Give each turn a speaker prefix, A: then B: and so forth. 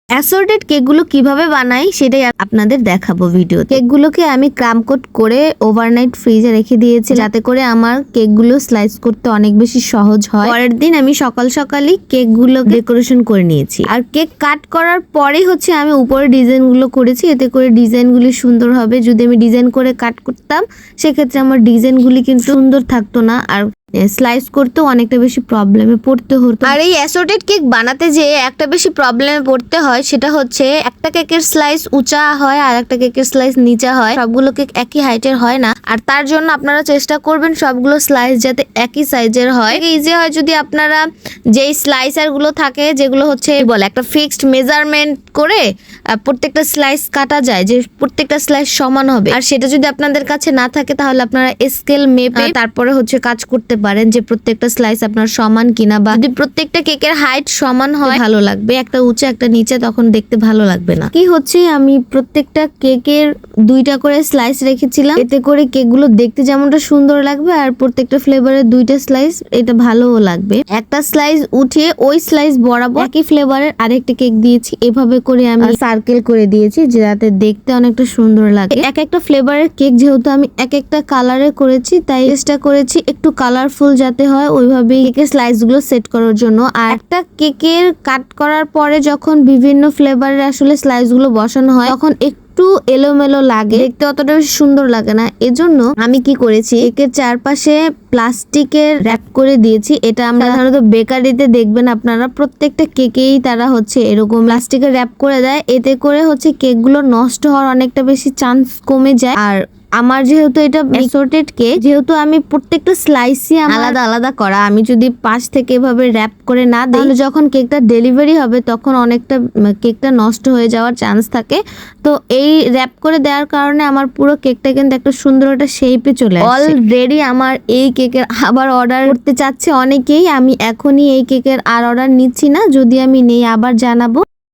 A: Assorted কেকগুলো কিভাবে বানাই সেটাই আপনাদের দেখাবো ভিডিও। কেকগুলোকে আমি ক্রাম কোট করে ওভারনাইট ফ্রিজে রেখে দিয়েছি, যাতে করে আমার কেকগুলো স্লাইস করতে অনেক বেশি সহজ হয়। পরের দিন আমি সকাল সকালই কেকগুলো ডেকোরেশন করে নিয়েছি। আর কেক কাট করার পরেই হচ্ছে আমি উপরে ডিজাইনগুলো করেছি, এতে করে ডিজাইনগুলি সুন্দর হবে। যদি আমি ডিজাইন করে কাট করতাম সেক্ষেত্রে আমার ডিজাইনগুলি কিন্তু সুন্দর থাকতো না, আর স্লাইস করতেও অনেকটা বেশি প্রবলেমে পড়তে হতো। আর এই অ্যাসর্টেড কেক বানাতে যে একটা বেশি প্রবলেমে পড়তে হয় সেটা হচ্ছে একটা কেকের স্লাইস উঁচা হয় আর একটা কেকের স্লাইস নিচা হয়, সবগুলো কেক একই হাইটের হয় না। আর তার জন্য আপনারা চেষ্টা করবেন সবগুলো স্লাইস যাতে একই সাইজের হয়। ইজি হয় যদি আপনারা যেই স্লাইসার গুলো থাকে, যেগুলো হচ্ছে বলে একটা ফিক্সড মেজারমেন্ট করে প্রত্যেকটা স্লাইস কাটা যায়, যে প্রত্যেকটা স্লাইস সমান হবে। আর সেটা যদি আপনাদের কাছে না থাকে তাহলে আপনারা স্কেল মেপে তারপরে হচ্ছে কাজ করতে পারেন যে প্রত্যেকটা স্লাইস আপনার সমান কিনা, বা যদি প্রত্যেকটা কেকের হাইট সমান হয় ভালো লাগবে, একটা উঁচা একটা নিচে তখন দেখতে ভালো লাগবে না। কি হচ্ছে আমি প্রত্যেকটা কেকের দুইটা করে স্লাইস রেখেছিলাম, এতে করে কেকগুলো দেখতে যেমনটা সুন্দর লাগবে আর প্রত্যেকটা ফ্লেভারের দুইটা স্লাইস এটা ভালোও লাগবে। একটা স্লাইস উঠিয়ে ওই স্লাইস বরাবর একই ফ্লেভারের আরেকটা কেক দিয়েছি, এভাবে করে আমি সার্কেল করে দিয়েছি যাতে দেখতে অনেকটা সুন্দর লাগে। এক একটা ফ্লেভারের কেক যেহেতু আমি এক একটা কালারে করেছি, তাই চেষ্টা করেছি একটু কালারফুল যাতে হয়, ওইভাবেই কেকের স্লাইস গুলো সেট করার জন্য। আর একটা কেকের কাট করার পরে যখন বিভিন্ন ফ্লেভারের আসলে স্লাইস গুলো বসানো হয় তখন একটু এলোমেলো লাগে, দেখতে অতটা বেশি সুন্দর লাগে না। এজন্য আমি কি করেছি, কেকের চারপাশে প্লাস্টিকের র‍্যাপ করে দিয়েছি। এটা আমরা সাধারণত বেকারিতে দেখবেন আপনারা প্রত্যেকটা কেকেই তারা হচ্ছে এরকম প্লাস্টিকের র‍্যাপ করে দেয়, এতে করে হচ্ছে কেকগুলো নষ্ট হওয়ার অনেকটা বেশি চান্স কমে যায়। আর আমার যেহেতু এটা অ্যাসর্টেড কেক, যেহেতু আমি প্রত্যেকটা স্লাইসই আলাদা আলাদা করা, আমি যদি পাশ থেকে এভাবে র‍্যাপ করে না দিই তাহলে যখন কেকটা ডেলিভারি হবে তখন অনেকটা কেকটা নষ্ট হয়ে যাওয়ার চান্স থাকে। তো এই র‍্যাপ করে দেওয়ার কারণে আমার পুরো কেকটা কিন্তু একটা সুন্দর একটা শেপে চলে আসে। অলরেডি আমার এই কেকের আবার অর্ডার করতে চাচ্ছে অনেকেই, আমি এখনই এই কেকের আর অর্ডার নিচ্ছি না, যদি আমি নেই আবার জানাবো।